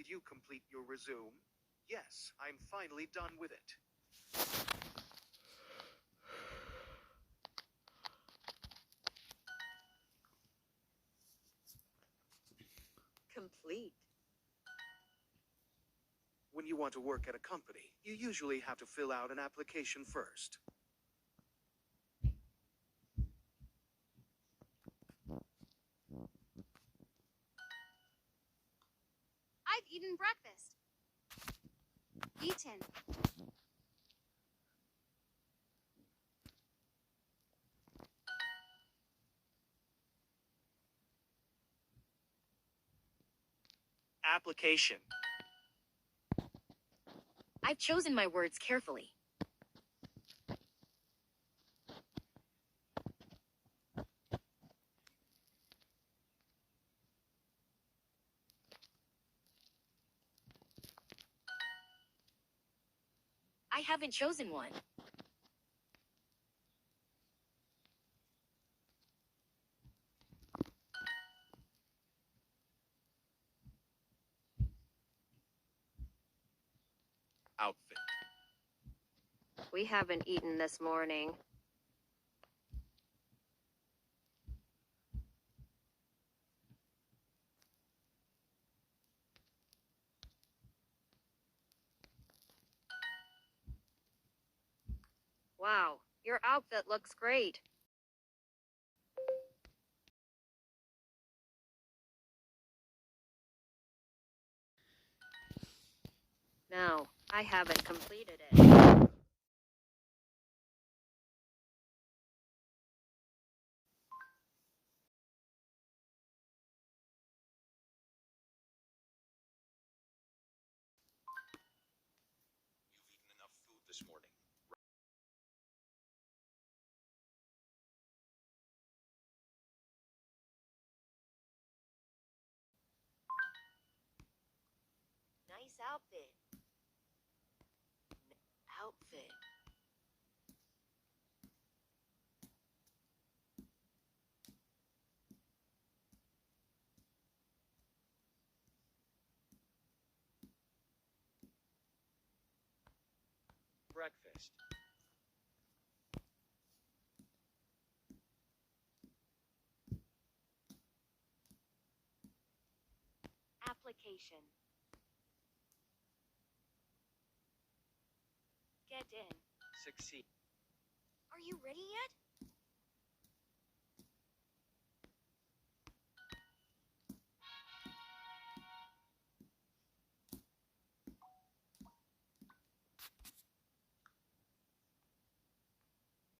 Did you complete your resume? Yes, I'm finally done with it. Complete. When you want to work at a company, you usually have to fill out an application first. I've eaten breakfast. Eaten. Application. I've chosen my words carefully. I haven't chosen one. Outfit. We haven't eaten this morning. Wow, your outfit looks great. No, I haven't completed it. You've eaten enough food this morning. Nice outfit. Outfit. Breakfast. Application. Get in. Succeed. Are you ready yet?